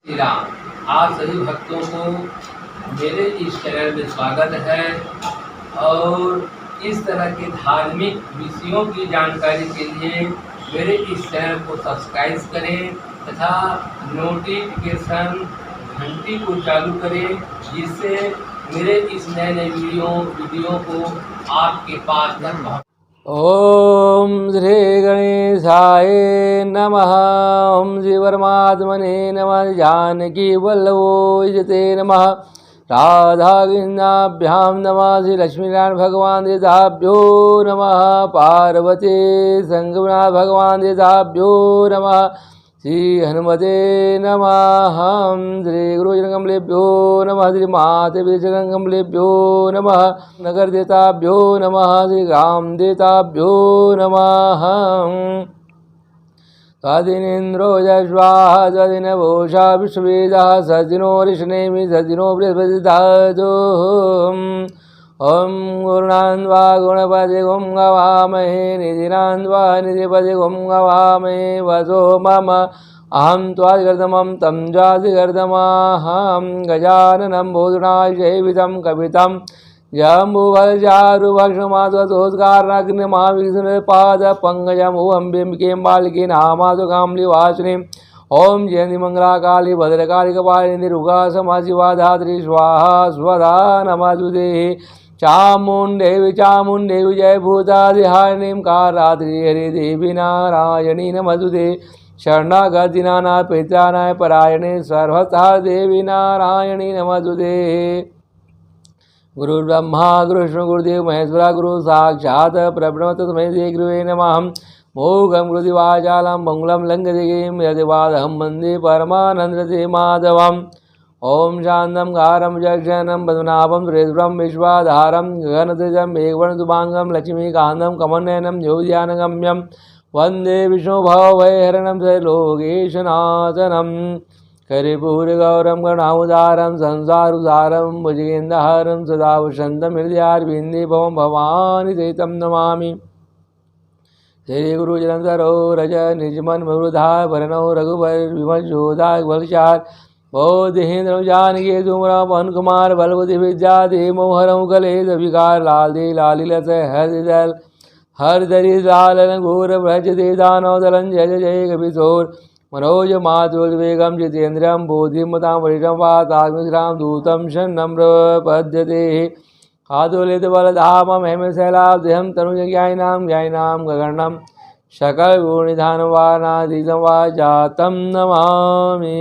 श्री राम। आप सभी भक्तों को मेरे इस चैनल में स्वागत है और इस तरह के धार्मिक विषयों की जानकारी के लिए मेरे इस चैनल को सब्सक्राइब करें तथा नोटिफिकेशन घंटी को चालू करें, जिससे मेरे इस नए नए वीडियो को आपके पास तक पहुँचे। ओम श्री गणेशाय नमः। ओम श्री परमात्मने नमः। जानकी वल्लभोजते नमः। राधा कृष्णाभ्यां नमः। श्री लक्ष्मीनारायण भगवान देवताभ्यो नमः। पार्वती संगमनाथ भगवान देवताभ्यो नमः। श्री हनुमते नमः। श्री गुरुजनकमलेभ्यो नमः। श्री मातेभ्यो नमः। नगर देवताभ्यो नमः। श्री ग्राम देवताभ्यो नमः। स्वाधीनेन्द्रो यश्वाहा स्वाधीनभूषा विश्ववेदाः सज्जिनो ऋषनेमि सज्जिनो बृहस्पतिर्धातो। ओम गुरुणान्वा गुणपति गुं गवामहे निधिनान्वा निधिपति गुं गवामहे वसो मम अहं त्वादिगर्दमं तं जातिगर्दमाहं गजाननं भूषणाशेवितं कवितं जम्बुवज्जारुभक्षमात्वतोस्कारग्निमाविष्णुपादपङ्कजमुहं बिम्बिके नामासु कामलिवासिनीं ओम जयंती मंगला काली भद्रकाली कपालिनी रुगा समाशिवा धात्री स्वाहा स्वधा नमस्तुते। चामुंडेवी चामुंडेवी जय भूतादिहारिणीं कारात्रि हरि देवी नारायणी नमस्तुते। शरणागतिनानाय परित्राणाय परायणे सर्वथा देवी नारायणी नमस्तुते। गुरु ब्रह्मा गुरु विष्णु गुरुदेव महेश्वरा गुरु साक्षात् परब्रह्म तस्मै श्री गुरुवे नमः। मोघं गुरुदिवाचालं मंगलं लंघयेम यदिवादहं वन्दे परमानन्दते माधवम्। ओम शांतं गारं जक्षणं पद्मनाभं सुरेश्वरं विश्वाधारं गगनतेजं मेघवर्णशुभांगं लक्ष्मीकान्तं कमलनयनं योगिध्यानगम्यं वन्दे विष्णुभवभयहरणं त्रैलोकेशनाथनं। करिपूरगौरं करुणावतारं संसारोद्धारं भुजगेन्द्रहारं सदा वसन्तं हृदयारविन्दे भवं भवानी सहितं नमामि। श्री गुरु जलंधरो रज निजमन मरुधा भरणो रघुवर विमल जोधा बलचार बोधेन्द्र जानकी सुमरा पवन कुमार बलवती विद्या दे मोहरम कले विकार लाल दे लाली लस हर हर दरी लाल घोर भज दे दानव दलन जय जय कपिशोर मनोज मातुर्वेगम जितेन्द्रियम बोधिमतां वरिष्ठं वाताग्निश्राम दूतं शरणं प्रपद्यते। आदुलित बलधामं हेमशैलाब्धिं तनुजज्ञानिनां ज्ञानिनां गगनं सकल गुणनिधानवानादितं वाजातं नमामि।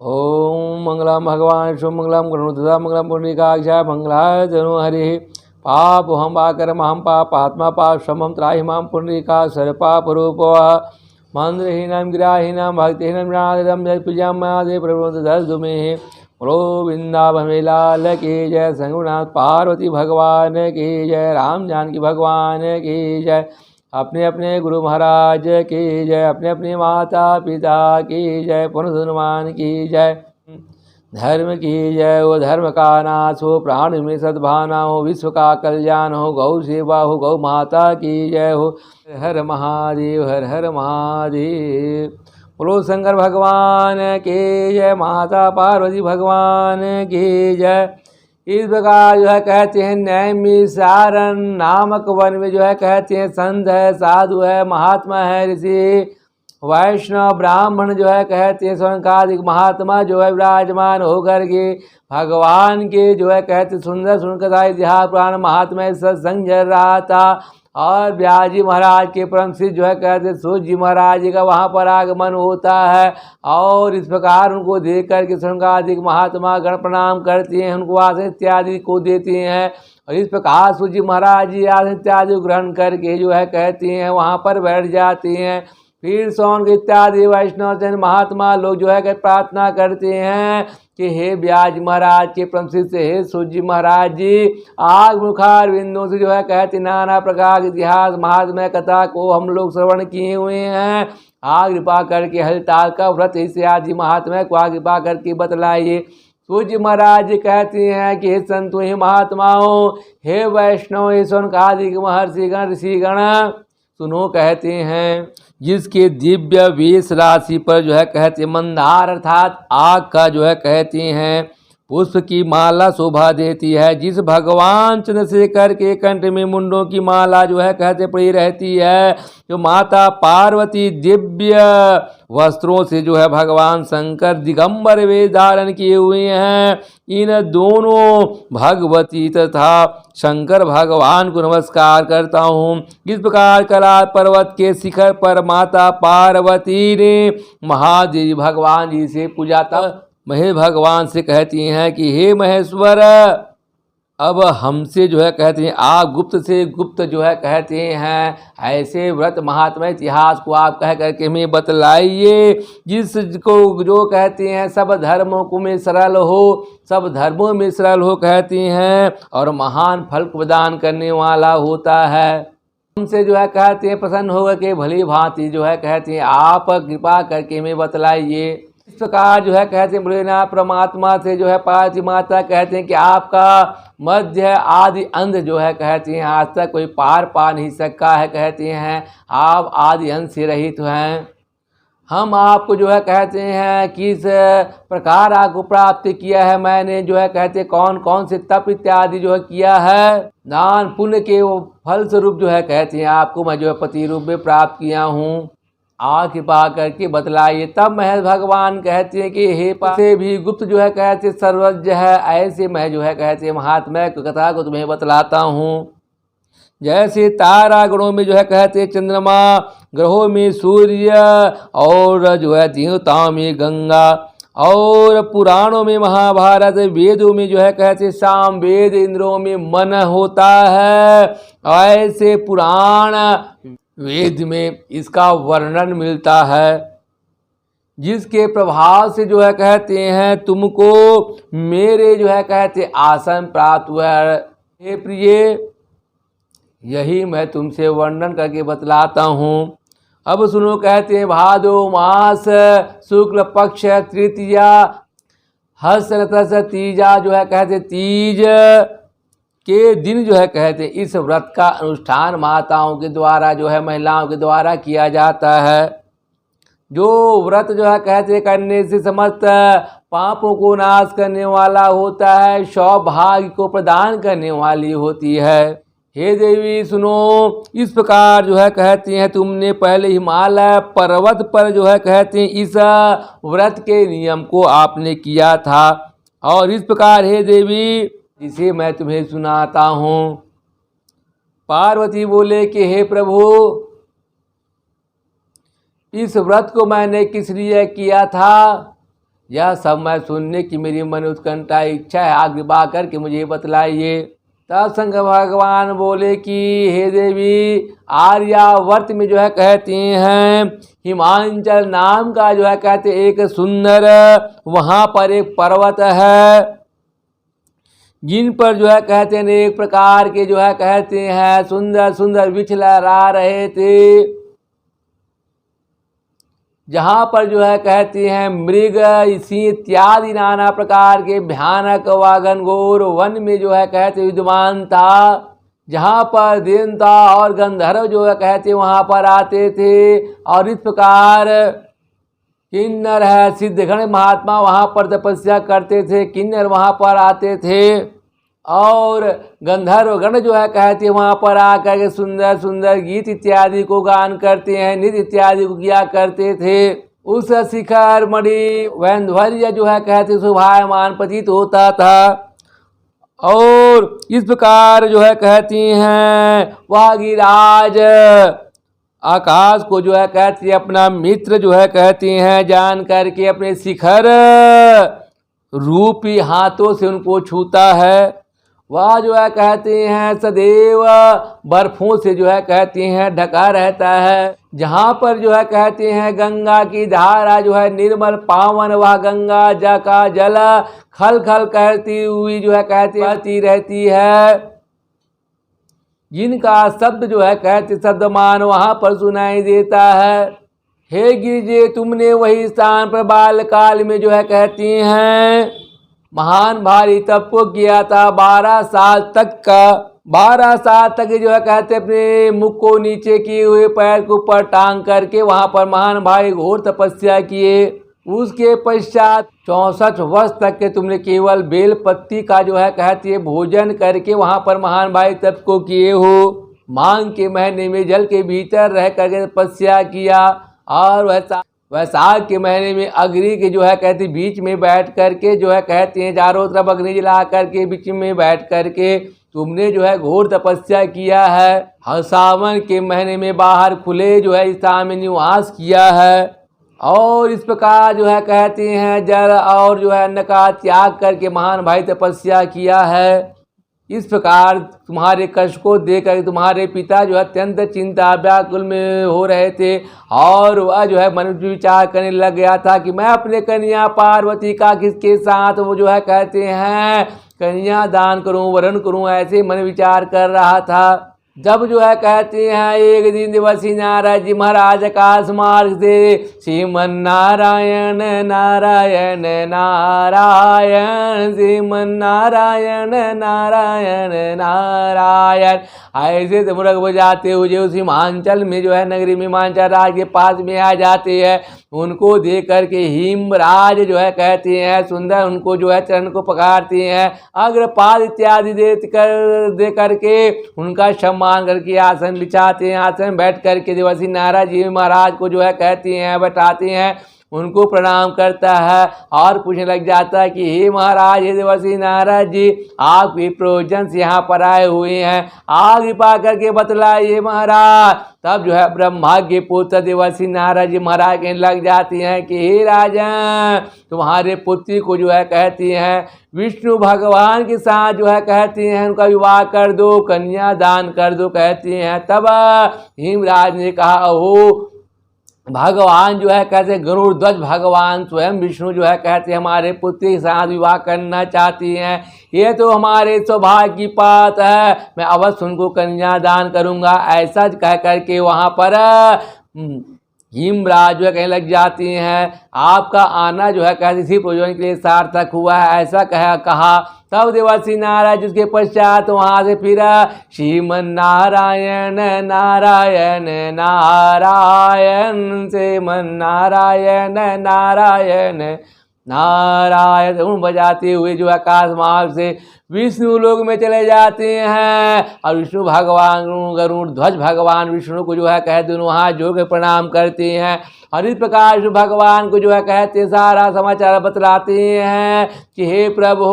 ओम मंगलम भगवान शुभ मंगलम गरुणध्वजा मंगलम पुंडरीकाक्षाय मंगलाय तनु हरिः। पापहं पाकर्महं पापात्मा पापशमं त्राहि मां पुंडरीका सर्वपापरूपः। मंत्रहीनं गिराहीनं भक्तिहीनं ज्ञानदं यत्पूजां मादे प्रभुदस्तु मे। बोलो वृंदावन लाल की जय, संगुनाथ पार्वती भगवान की जय, राम जानकी भगवान की जय, अपने अपने गुरु महाराज की जय, अपने अपने माता पिता की जय, पुरुष हनुमान की जय। धर्म की जय हो, धर्म का नाश हो, प्राण में सद्भावना हो, विश्व का कल्याण हो, गौ सेवा हो, गौ माता की जय हो। हर महादेव हर हर महादेव। बोलो शंकर भगवान की जय, माता पार्वती भगवान की जय। इस प्रकार जो है कहते हैं नैमिषारण्य नामक वन में जो है कहते हैं संत है, साधु है, महात्मा है, ऋषि वैष्णव ब्राह्मण जो है कहते हैं स्वर्गाधिक महात्मा जो है विराजमान होकर के भगवान के जो है कहते सुंदर सुनकथा इतिहास पुराण महात्मा सत्संग चल रहा था। और व्यास जी महाराज के परम सिद्ध जो है कहते सूर्य जी महाराज जी का वहाँ पर आगमन होता है। और इस प्रकार उनको देख करके स्वर्गाधिक महात्मा गण प्रणाम करते हैं, उनको आसन इत्यादि को देते हैं। और इस प्रकार सूर्य जी महाराज जी आसन इत्यादि ग्रहण करके जो है कहते हैं वहाँ पर बैठ जाते हैं। फिर सौन इत्यादि वैष्णव जन महात्मा लोग जो है प्रार्थना करते हैं कि हे व्यास महाराज के परम शिष्य हे सूर्य महाराज जी, आग मुखार बिंदु से जो है कहते नाना प्रकार के इतिहास महात्मा कथा को हम लोग श्रवण किए हुए हैं। आग कृपा करके हरिताल का व्रत इत्यादि महात्मा को आग कृपा करके बतलाइए। सूर्य महाराज जी कहते हैं कि हे संतों हे महात्माओं हे वैष्णव हे सोनकादिक महर्षिगण ऋषिगण, सुनो कहते हैं, जिसके दिव्य वेश राशि पर जो है कहते हैं मंदार अर्थात आग का जो है कहते हैं पुष्प की माला शोभा देती है। जिस भगवान चंद्रशेखर के कंठ में मुंडों की माला जो है कहते पड़ी रहती है, जो माता पार्वती दिव्य वस्त्रों से जो है भगवान शंकर दिगंबर वेश धारण किए हुए हैं, इन दोनों भगवती तथा शंकर भगवान को नमस्कार करता हूँ। इस प्रकार कैलाश पर्वत के शिखर पर माता पार्वती ने महादेव भगवान जी से पूजा था। महेश भगवान से कहती हैं कि हे महेश्वर, अब हमसे जो है कहते हैं आप गुप्त से गुप्त जो है कहते हैं ऐसे व्रत महात्मा इतिहास को आप कह करके हमें बतलाइए, जिसको जो कहते हैं सब धर्मों को में सरल हो, सब धर्मों में सरल हो कहती हैं, और महान फल प्रदान करने वाला होता है। हमसे जो है कहते हैं प्रसन्न होकर के भली भांति जो है कहते हैं आप कृपा करके हमें बतलाइए। इस प्रकार जो है कहते हैं भोलेनाथ परमात्मा से जो है पार्वती माता कहते हैं कि आपका मध्य आदि अंत जो है कहते हैं आज तक कोई पार पा नहीं सका है, कहते हैं आप आदि अंत से रहित हैं। हम आपको जो है कहते हैं किस प्रकार आपको प्राप्त किया है, मैंने जो है कहते कौन कौन से तप इत्यादि जो है किया है, दान पुण्य के वो फल स्वरूप जो है कहते हैं आपको मैं जो है पति रूप में प्राप्त किया हूँ, आप कृपा करके बतलाइए। तब महेश भगवान कहते हैं कि हे से भी गुप्त जो है कहते सर्वज्ञ है, ऐसे मैं जो है कहते महात्मा कथा को तुम्हें बतलाता हूँ। जैसे तारा गणों में जो है कहते चंद्रमा, ग्रहों में सूर्य, और जो है देवताओं में गंगा, और पुराणों में महाभारत, वेदों में जो है कहते साम वेद, इंद्रों में मन होता है, ऐसे पुराण वेद में इसका वर्णन मिलता है, जिसके प्रभाव से जो है कहते हैं तुमको मेरे जो है कहते आसन प्राप्त हुआ है। हे प्रिय, यही मैं तुमसे वर्णन करके बतलाता हूँ। अब सुनो कहते हैं भादो मास शुक्ल पक्ष तृतीया हर्षरथ तीजा जो है कहते तीज के दिन जो है कहते हैं इस व्रत का अनुष्ठान माताओं के द्वारा जो है महिलाओं के द्वारा किया जाता है। जो व्रत जो है कहते करने से समस्त पापों को नाश करने वाला होता है, सौभाग्य को प्रदान करने वाली होती है। हे देवी सुनो, इस प्रकार जो है कहती हैं तुमने पहले हिमालय पर्वत पर जो है कहते हैं इस व्रत के नियम को आपने किया था, और इस प्रकार हे देवी इसे मैं तुम्हें सुनाता हूँ। पार्वती बोले कि हे प्रभु, इस व्रत को मैंने किस लिए किया था, यह सब मैं सुनने की मेरी मन उत्कंठा इच्छा है, आगे बा करके मुझे बतलाइए। तब शंकर भगवान बोले कि हे देवी, आर्यावर्त में जो है कहते हैं हिमांचल नाम का जो है कहते एक सुंदर वहाँ पर एक पर्वत है, जिन पर जो है कहते हैं एक प्रकार के जो है कहते हैं सुंदर सुंदर वृक्ष लहरा रहे थे, जहाँ पर जो है कहते हैं मृग इसी इत्यादि नाना प्रकार के भयानक व घनघोर वन में जो है कहते विद्यमान था, जहाँ पर देवता और गंधर्व जो है कहते वहाँ पर आते थे, और इस प्रकार किन्नर है सिद्धगण महात्मा वहाँ पर तपस्या करते थे, किन्नर वहाँ पर आते थे, और गंधर्व गण जो है कहते वहाँ पर आकर के सुंदर सुंदर गीत इत्यादि को गान करते हैं, नृत्य इत्यादि को किया करते थे। उस शिखर मणि वैंध्वर्य जो है कहते शोभायमान प्रतीत होता था, और इस प्रकार जो है कहती हैं वह गिरिराज आकाश को जो है कहती है अपना मित्र जो है कहती हैं जान करके अपने शिखर रूपी हाथों से उनको छूता है। वह जो है कहते हैं सदैव बर्फों से जो है कहती हैं ढका रहता है, जहाँ पर जो है कहते हैं गंगा की धारा जो है निर्मल पावन वह गंगा जा का जल खल खल करती हुई जो है कहती रहती है, जिनका शब्द जो है कहते शब्दमान वहाँ पर सुनाई देता है। हे गिरिजे, तुमने वही स्थान पर बालकाल में जो है कहती हैं महान भारी तप को किया था, 12 साल तक का 12 साल तक जो है कहते अपने मुख को नीचे किए हुए पैर के ऊपर टांग करके वहाँ पर महान भाई घोर तपस्या किए। उसके पश्चात 64 वर्ष तक के तुमने केवल बेल पत्ती का जो है कहती है भोजन करके वहाँ पर महान भाई तप को किए हो। माघ के महीने में जल के भीतर रह करके तपस्या किया और वैसाख के महीने में अग्नि के जो है कहती बीच में बैठ करके जो है कहते हैं चारों तरफ अग्नि जला करके बीच में बैठ करके तुमने जो है घोर तपस्या किया है। हर सावन के महीने में बाहर खुले जो है स्थान में निवास किया है और इस प्रकार जो है कहते हैं जल और जो है अन्न का त्याग करके महान भाई तपस्या किया है। इस प्रकार तुम्हारे कष्ट को देखकर तुम्हारे पिता जो है अत्यंत चिंता व्याकुल में हो रहे थे और वह जो है मन में विचार करने लग गया था कि मैं अपने कन्या पार्वती का किसके साथ वो जो है कहते हैं कन्या दान करूं वरण करूं ऐसे मन विचार कर रहा था। जब जो है कहते हैं एक दिन दिवसी नारद जी महाराज आकाश मार्ग से श्रीमन नारायण नारायण नारायण श्रीमन नारायण नारायण नारायण ऐसे से मुरग बजाते हुए उस हिमांचल में जो है नगरी में हिमांचल राज के पास में आ जाते हैं। उनको देख करके हिमराज जो है कहते हैं सुंदर उनको जो है चरण को पकड़ते हैं अग्रपाद इत्यादि दे करके उनका सम्मान करके आसन बिछाते हैं। आसन बैठ करके देवर्षि नारद जी महाराज को जो है कहते हैं बैठाते हैं उनको प्रणाम करता है और पूछने लग जाता है कि हे महाराज हे देवर्षि नारद जी आप विप्रोजन से यहाँ पर आए हुए हैं आप कृपा करके बतलाइए महाराज। तब जो है ब्रह्मा के पुत्र देवर्षि नारद जी महाराज कहने लग जाती हैं कि हे राजन तुम्हारे पुत्री को जो है कहती हैं विष्णु भगवान के साथ जो है कहती हैं उनका विवाह कर दो कन्या दान कर दो कहती हैं। तब हिमराज ने कहा हो भगवान जो है कहते गरुड़ ध्वज भगवान स्वयं विष्णु जो है कहते हमारे पुत्री के साथ विवाह करना चाहती हैं ये तो हमारे सौभाग्य की बात है मैं अवश्य उनको कन्या दान करूंगा। ऐसा कह करके वहाँ पर हिमराज जो है कहने लग जाती हैं आपका आना जो है कहते इसी प्रयोजन के लिए सार्थक हुआ है ऐसा कहा। तब देवर्षि नारद जिसके पश्चात वहाँ से फिर श्रीमन नारायण नारायण नारायण श्रीमन नारायण नारायण नारायण धुन बजाते हुए जो आकाश मार्ग से विष्णु लोक में चले जाते हैं और विष्णु भगवान गरुड़ ध्वज भगवान विष्णु को जो है कहते वहाँ जो के प्रणाम करते हैं और इस प्रकार विष्णु भगवान को जो है कहते सारा समाचार बतलाते हैं कि हे प्रभु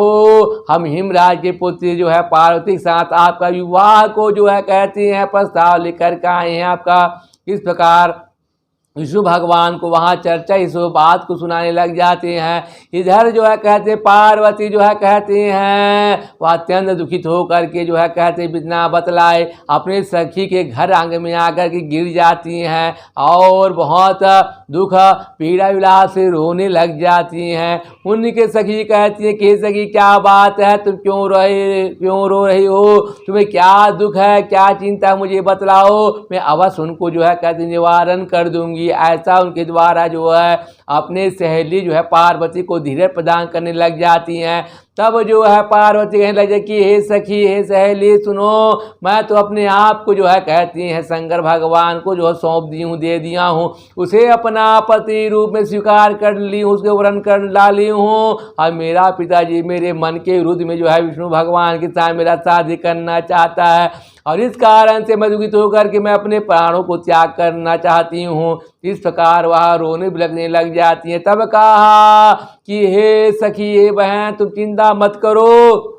हम हिमराज के पुत्री जो है पार्वती के साथ आपका विवाह को जो है कहते हैं प्रस्ताव लेकर के आए हैं आपका। इस प्रकार विष्णु भगवान को वहाँ चर्चा इस बात को सुनाने लग जाते हैं। इधर जो है कहते पार्वती जो है कहते हैं वह अत्यंत दुखित होकर के जो है कहते बिना बतलाए अपने सखी के घर आंगन में आकर के गिर जाती हैं और बहुत दुख पीड़ा विलास से रोने लग जाती हैं। उनके सखी कहती है कि सखी क्या बात है तुम क्यों रो रही हो तुम्हें क्या दुख है क्या चिंता मुझे बतलाओ मैं अवश्य उनको जो है कहते निवारण कर दूंगी। ऐसा उनके द्वारा जो है अपने सहेली जो है पार्वती को धीरज प्रदान करने लग जाती हैं। तब जो है पार्वती कहने लगे कि हे सखी हे सहेली सुनो मैं तो अपने आप को जो है कहती हैं शंकर भगवान को जो सौंप दी हूँ दे दिया हूँ उसे अपना पति रूप में स्वीकार कर ली हूँ उसके वर्ण कर डाली हूँ और मेरा पिताजी मेरे मन के विरुद्ध में जो है विष्णु भगवान के साथ मेरा शादी करना चाहता है और इस कारण से मैं दुखित होकर के मैं अपने प्राणों को त्याग करना चाहती हूँ। इस प्रकार वह रोने बिलखने लग जाती है। तब कहा कि हे सखी हे बहन तुम चिंता मत करो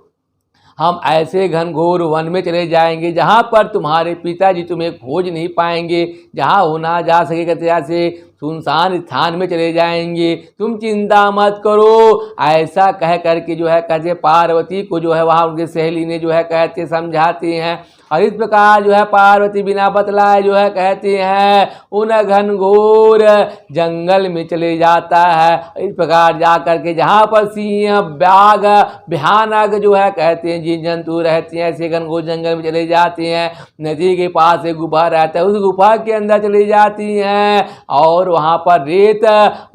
हम ऐसे घनघोर वन में चले जाएंगे जहाँ पर तुम्हारे पिताजी तुम्हें खोज नहीं पाएंगे जहाँ होना जा सकेगा जैसे सुनसान स्थान में चले जाएंगे तुम चिंता मत करो। ऐसा कह करके जो है कहते पार्वती को जो है वहाँ उनके सहेली ने जो है कहते समझाते हैं और इस प्रकार जो है पार्वती बिना बतलाए जो है कहती हैं उन घनघोर जंगल में चले जाता है। इस प्रकार जा करके जहाँ पर सिंह बाघ भयानक जो है कहते हैं जीव जंतु रहते हैं, ऐसे घनघोर जंगल में चले जाती हैं। नदी के पास एक गुफा रहता है, उस गुफा के अंदर चली जाती हैं और वहाँ पर रेत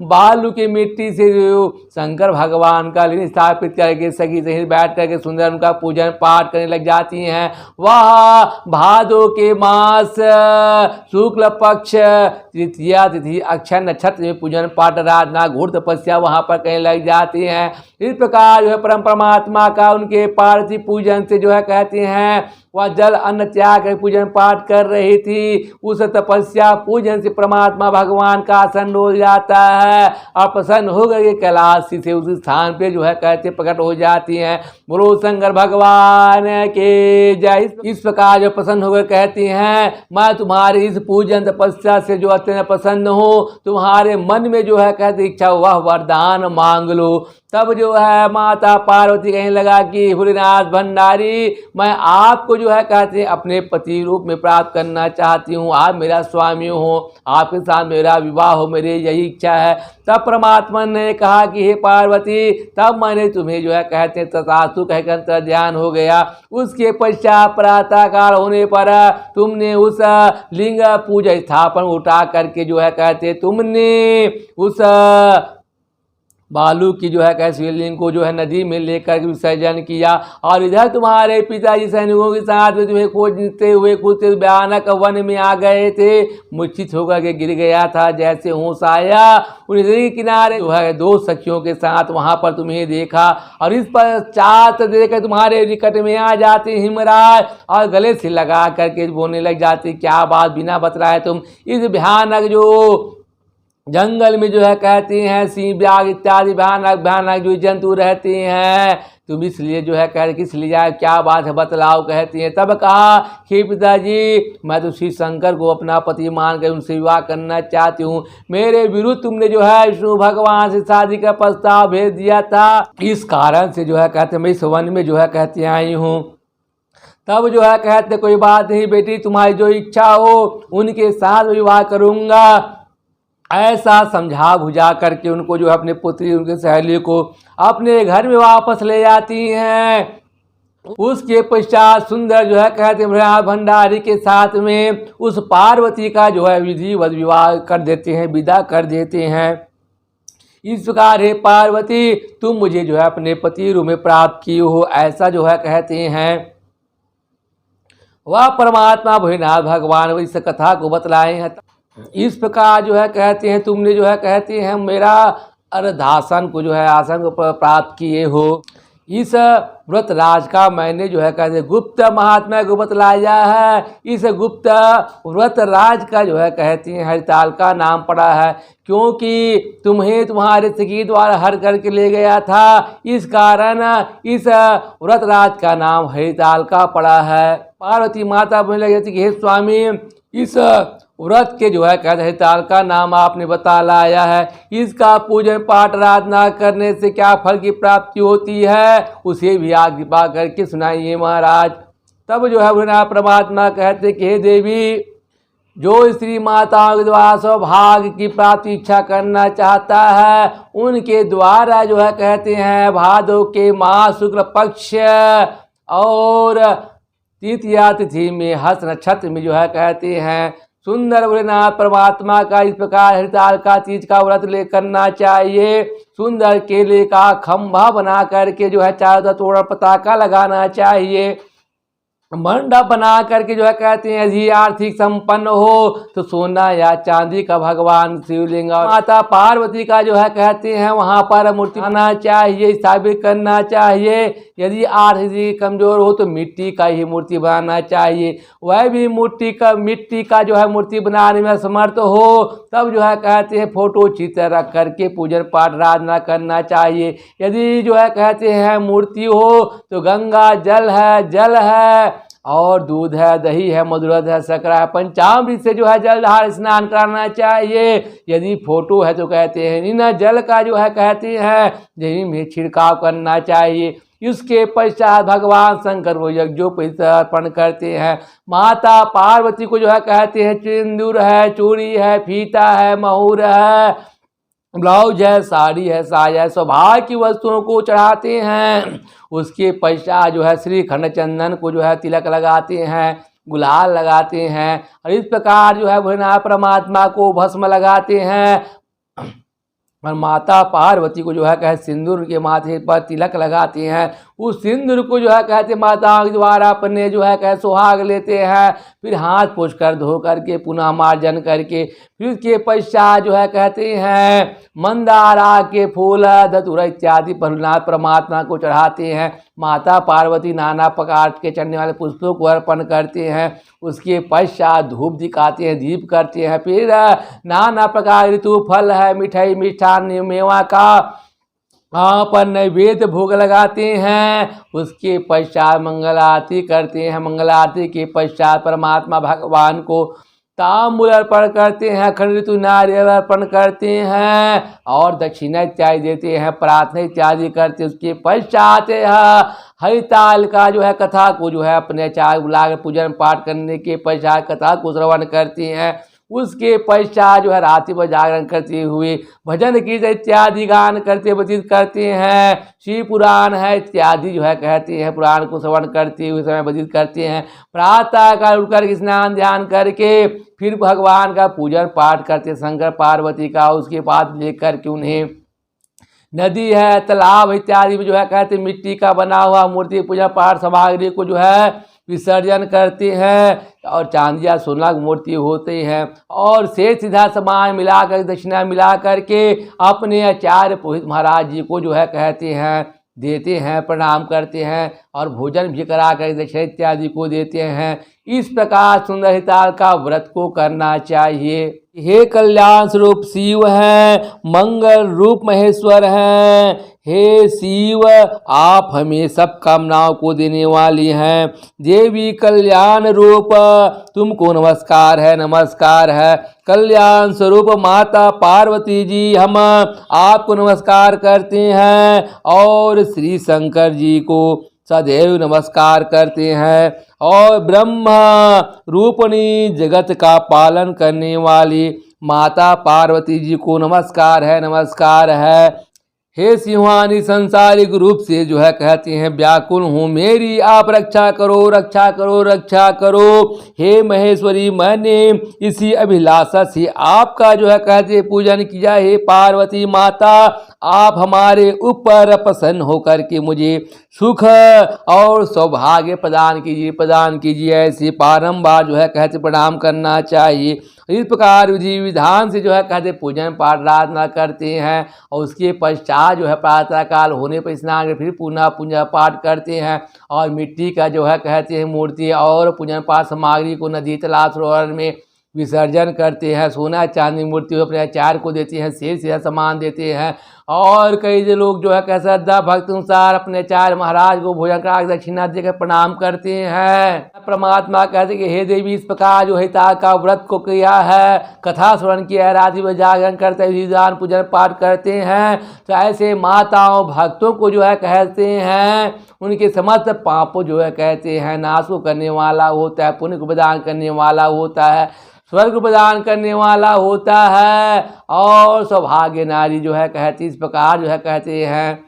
बालू की मिट्टी से शंकर भगवान का लिंग स्थापित करके सखी सहित बैठ करके सुंदर उनका पूजन पाठ करने लग जाती हैं। वह भादो के मास शुक्ल पक्ष तृतीया तिथि अक्षय नक्षत्र में पूजन पाठ आराधना घोर तपस्या वहाँ पर करने लग जाती हैं। इस प्रकार जो है परम परमात्मा का उनके पार्थिव पूजन से जो है कहते हैं वह जल अन्न त्याग कर पूजन पाठ कर रही थी। उस तपस्या पूजन से परमात्मा भगवान का आसन डोल जाता है और प्रसन्न होकर के कैलाश से उस स्थान पे जो है कहते प्रकट हो जाती हैं। बोलो शंकर भगवान के जय। इस प्रकार जो प्रसन्न होकर कहती हैं मैं तुम्हारी इस पूजन तपस्या से जो अत्यंत प्रसन्न हूँ, तुम्हारे मन में जो है कहते इच्छा वह वरदान मांग लो। तब जो है माता पार्वती कहने लगा कि भोलेनाथ भंडारी मैं आपको जो है कहते हैं अपने पति रूप में प्राप्त करना चाहती हूँ, आप मेरा स्वामी हो, आपके साथ मेरा विवाह हो, मेरी यही इच्छा है। तब परमात्मा ने कहा कि हे पार्वती तब मैंने तुम्हें जो है कहते हैं तथास्तु कहकर अंतर ध्यान हो गया। उसके पश्चात प्रातः काल होने पर तुमने उस लिंग पूजा स्थापन उठा करके जो है कहते तुमने उस बालू की जो है कैसे शिवलिंग को जो है नदी में लेकर विसर्जन किया और इधर तुम्हारे पिताजी सैनिकों के साथ में तुम्हें खोजते हुए कुछ भयानक वन में आ गए थे। मूर्छित होकर के गिर गया था, जैसे होश आया उस नदी के किनारे जो है दो सखियों के साथ वहां पर तुम्हें देखा और इस पश्चात देखकर तुम्हारे निकट में आ जाते हिमराज और गले से लगा करके बोलने लग जाते क्या बात बिना बतलाए तुम इस भयानक जो जंगल में जो है कहती हैं सिंह बाघ इत्यादि भयानक भयानक जो जंतु रहती हैं, तुम इसलिए जो है कह किस लिए जाए क्या बात है बतलाओ कहती हैं। तब कहा कि पिताजी मैं तो श्री शंकर को अपना पति मान कर उनसे विवाह करना चाहती हूँ। मेरे विरुद्ध तुमने जो है विष्णु भगवान से शादी का प्रस्ताव भेज दिया था, इस कारण से जो है कहते मैं इस वन में जो है कहती आई हूँ। तब जो है कहते कोई बात नहीं बेटी, तुम्हारी जो इच्छा हो उनके साथ विवाह करूँगा। ऐसा समझा बुझा करके उनको जो है अपने पुत्री उनके सहेली को अपने घर में वापस ले जाती हैं। उसके पश्चात सुंदर जो है कहते भंडारी के साथ में उस पार्वती का जो है विधिवत विवाह कर देते हैं, विदा कर देते हैं। इस प्रकार हे पार्वती तुम मुझे जो है अपने पति रूप में प्राप्त की हो, ऐसा जो है कहते हैं। वह परमात्मा भोलेनाथ भगवान इस कथा को बतलाए हैं। इस प्रकार जो है कहते हैं तुमने जो है कहते हैं मेरा अर्धासन को जो है आसन को प्राप्त किए हो। इस व्रत राज का मैंने जो है कहते गुप्त महात्मा को बतलाया है। इस गुप्त व्रत राज का जो है कहते हैं हरिताल का नाम पड़ा है, क्योंकि तुम्हें तुम्हारे सखी द्वारा हर करके ले गया था, इस कारण इस व्रत राज का नाम हरिताल का पड़ा है। पार्वती माता बोलने लगी कि हे स्वामी इस व्रत के जो है कहते हरिताल का नाम आपने बता लाया है, इसका पूजन पाठ आराधना करने से क्या फल की प्राप्ति होती है उसे भी आप कृपा करके सुनाइए महाराज। तब जो है भोलेनाथ परमात्मा कहते कि हे देवी जो स्त्री माताओं के द्वारा सौभाग्य की प्राप्ति इच्छा करना चाहता है उनके द्वारा जो है कहते हैं भादो के माह शुक्ल पक्ष और तृतीया तिथि में हस्त नक्षत्र में जो है कहते हैं सुंदर भोलेनाथ परमात्मा का इस प्रकार हरिताल का तीज का व्रत ले करना चाहिए। सुंदर केले का खंभा बना करके जो है चारों तरफ पताका लगाना चाहिए। मंडप बना करके जो है कहते हैं यदि आर्थिक संपन्न हो तो सोना या चांदी का भगवान शिवलिंग और माता पार्वती का जो है कहते हैं वहां पर मूर्ति बनाना चाहिए, स्थापित करना चाहिए। यदि आर्थिक कमजोर हो तो मिट्टी का ही मूर्ति बनाना चाहिए। वह भी मिट्टी का जो है मूर्ति बनाने में समर्थ हो तब जो है कहते हैं फोटो चित्र रख करके पूजन पाठ आराधना करना चाहिए। यदि जो है कहते हैं मूर्ति हो तो गंगा जल है और दूध है, दही है, मधुरत है, सकरा है, पंचामृत से जो है जलधार स्नान कराना चाहिए। यदि फोटो है तो कहते हैं इन जल का जो है कहते हैं जमीन में छिड़काव करना चाहिए। इसके पश्चात भगवान शंकर को यज्ञोपवीत अर्पण करते हैं। माता पार्वती को जो है कहते हैं सिंदूर है, चूड़ी है, फीता है, महूर है, ब्लाउज है, साड़ी है, साया है, सौभाग्य की वस्तुओं को चढ़ाते हैं। उसके पश्चात जो है श्रीखंड चंदन को जो है तिलक लगाते हैं, गुलाल लगाते हैं और इस प्रकार जो है भोलेनाथ परमात्मा को भस्म लगाते हैं। और माता पार्वती को जो है कहे सिंदूर के माथे पर तिलक लगाते हैं। उस सिंदूर को जो है कहते माता के द्वारा अपने जो है कहे सुहाग लेते हैं, फिर हाथ पोंछ कर धो करके पुनः मार्जन करके फिर उसके पश्चात जो है कहते हैं मंदारा के फूल, धतूरा इत्यादि भोलेनाथ परमात्मा को चढ़ाते हैं। माता पार्वती नाना प्रकार के चढ़ने वाले पुष्पों को अर्पण करते हैं। उसके पश्चात धूप दिखाते हैं, दीप करते हैं, फिर नाना प्रकार ऋतु फल है, मिठाई मिष्ठान मेवा का पर नैवेद्य भोग लगाते हैं। उसके पश्चात मंगल आरती करते हैं। मंगल आरती के पश्चात परमात्मा भगवान को तांबूल अर्पण करते हैं, अखंड ऋतु नारियल अर्पण करते हैं और दक्षिणा इत्यादि देते हैं, प्रार्थना इत्यादि करते हैं। उसके पश्चात हरिताल का जो है कथा को जो है अपने चार बुलाकर पूजन पाठ करने के पश्चात कथा को श्रवण करते हैं। उसके पश्चात जो है रात्रि पर जागरण करते हुए भजन कीर्तन इत्यादि गान करते व्यतीत करते हैं। शिव पुराण है इत्यादि जो है कहते हैं, पुराण को श्रवण करते हुए समय व्यतीत करते हैं। प्रातः काल उठकर स्नान ध्यान करके फिर भगवान का पूजन पाठ करते हैं, शंकर पार्वती का। उसके बाद लेकर के उन्हें नदी है, तालाब इत्यादि में जो है कहते मिट्टी का बना हुआ मूर्ति पूजा पाठ सामग्री को जो है विसर्जन करते हैं और चांदी या सोना की मूर्ति होते हैं और शेष सीधा सामान मिलाकर दक्षिणा मिला करके अपने आचार्य पुरोहित महाराज जी को जो है कहते हैं देते हैं, प्रणाम करते हैं और भोजन भी करा कर दक्षिणा इत्यादि को देते हैं। इस प्रकार सुंदर हिताल का व्रत को करना चाहिए। हे कल्याण स्वरूप शिव हैं, मंगल रूप महेश्वर हैं। हे शिव, आप हमें सब कामनाओं को देने वाली हैं। देवी कल्याण रूप, तुमको नमस्कार है, नमस्कार है। कल्याण स्वरूप माता पार्वती जी, हम आपको नमस्कार करते हैं और श्री शंकर जी को सदैव नमस्कार करते हैं और ब्रह्मा रूपणी जगत का पालन करने वाली माता पार्वती जी को नमस्कार है, नमस्कार है। हे सिंहानी संसारिक रूप से जो है कहते हैं व्याकुल हूँ, मेरी आप रक्षा करो, रक्षा करो, रक्षा करो। हे महेश्वरी, मैंने इसी अभिलाषा से आपका जो है कहते पूजन किया। हे पार्वती माता, आप हमारे ऊपर प्रसन्न होकर के मुझे सुख और सौभाग्य प्रदान कीजिए, प्रदान कीजिए। ऐसे बारंबार जो है कहते प्रणाम करना चाहिए। इस प्रकार विधि विधान से जो है कहते पूजन पाठ आराधना करते हैं और उसके पश्चात जो है प्रातः काल होने पर स्नान फिर पुनः पूजा पाठ करते हैं और मिट्टी का जो है कहते हैं मूर्ति और पूजन पाठ सामग्री को नदी तालाब सरोवर में विसर्जन करते हैं। सोना चांदी मूर्ति अपने आचार्य को देते हैं, शेष सामान देते हैं और कई लोग जो है कह श्रद्धा भक्त अनुसार अपने आचार्य महाराज को भोजन करा दक्षिणा देकर प्रणाम करते हैं। परमात्मा कहते कि हे देवी, इस प्रकार जो हिता का व्रत को किया है, कथा श्रवण किया है, रात्रि में जागरण करते हैं, विधान पूजन पाठ करते हैं, तो ऐसे माताओं भक्तों को जो है कहते हैं उनके समस्त पापों जो है कहते हैं नाश को करने वाला होता है, पुण्य को प्रदान करने वाला होता है, स्वर्ग प्रदान करने वाला होता है और सौभाग्य नारी जो है कहती इस प्रकार जो है कहते हैं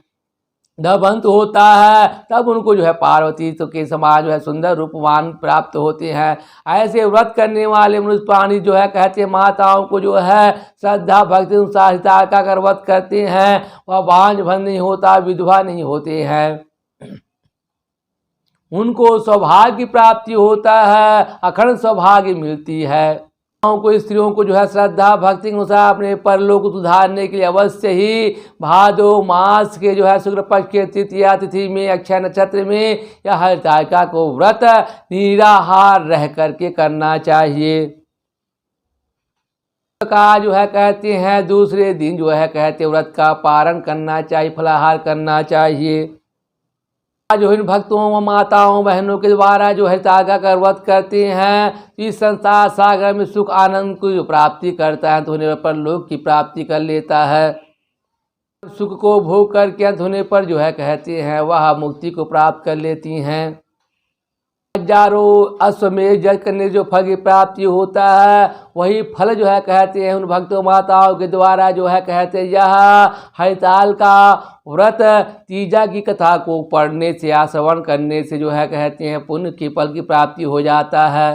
धवंत होता है, तब उनको जो है पार्वती तो के समान जो है सुंदर रूपवान प्राप्त होते हैं। ऐसे व्रत करने वाले मनुष्य प्राणी जो है कहते हैं माताओं को जो है श्रद्धा भक्ति अनुसार हिता का कर व्रत करते हैं, वह बांझ भन नहीं होता, विधवा नहीं होते हैं, उनको सौभाग्य प्राप्ति होता है, अखंड सौभाग्य मिलती है। को स्त्रियों को जो है श्रद्धा भक्ति के अनुसार अपने परलोक को सुधारने के लिए अवश्य ही भादो मास के जो है शुक्ल पक्ष के तृतीया तिथि में अक्षय नक्षत्र में या हरितालिका को व्रत निराहार रह करके करना चाहिए। का जो है कहते हैं दूसरे दिन जो है कहते व्रत का पारण करना चाहिए, फलाहार करना चाहिए। जो इन भक्तों माताओं बहनों के द्वारा जो है तागा कर व्रत करते हैं, इस संसार सागर में सुख आनंद की प्राप्ति करता है तो उन्हें पर लोक की प्राप्ति कर लेता है। सुख को भोग करके अंत होने पर जो है कहते हैं वह मुक्ति को प्राप्त कर लेती हैं। हजारों अश्वमेध यज्ञ करने जो फल की प्राप्ति होता है वही फल जो है कहते हैं उन भक्तों माताओं के द्वारा जो है कहते हैं यह हरिताल का व्रत तीजा की कथा को पढ़ने से या श्रवण करने से जो है कहते हैं पुण्य की फल की प्राप्ति हो जाता है।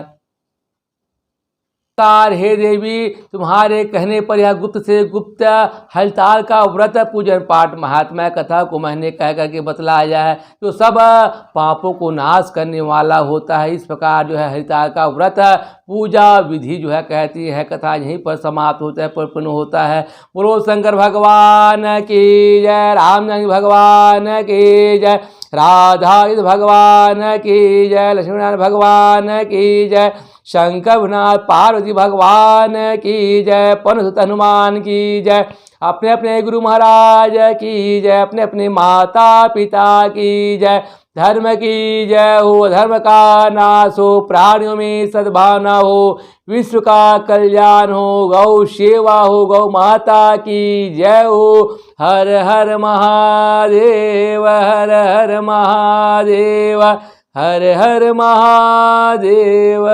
हे देवी, तुम्हारे कहने पर यह गुप्त से गुप्त हरिताल का व्रत पूजन पाठ महात्मा कथा को मैंने कह करके बतलाया है जो सब पापों को नाश करने वाला होता है। इस प्रकार जो है हरिताल का व्रत पूजा विधि जो है कहती है कथा यहीं पर समाप्त होता है, परिपूर्ण होता है। बोलो शंकर भगवान की जय, रामचंद्र भगवान की जय, राधा भगवान की जय, लक्ष्मीनारायण भगवान की जय, शंकर भगवान पार्वती भगवान की जय, पवन हनुमान की जय, अपने अपने गुरु महाराज की जय, अपने अपने माता पिता की जय। धर्म की जय हो, धर्म का नाश हो, प्राणियों में सद्भावना हो, विश्व का कल्याण हो, गौ सेवा हो, गौ माता की जय हो। हर हर महादेव, हर हर महादेव, हर हर महादेव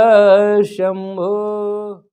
शंभो।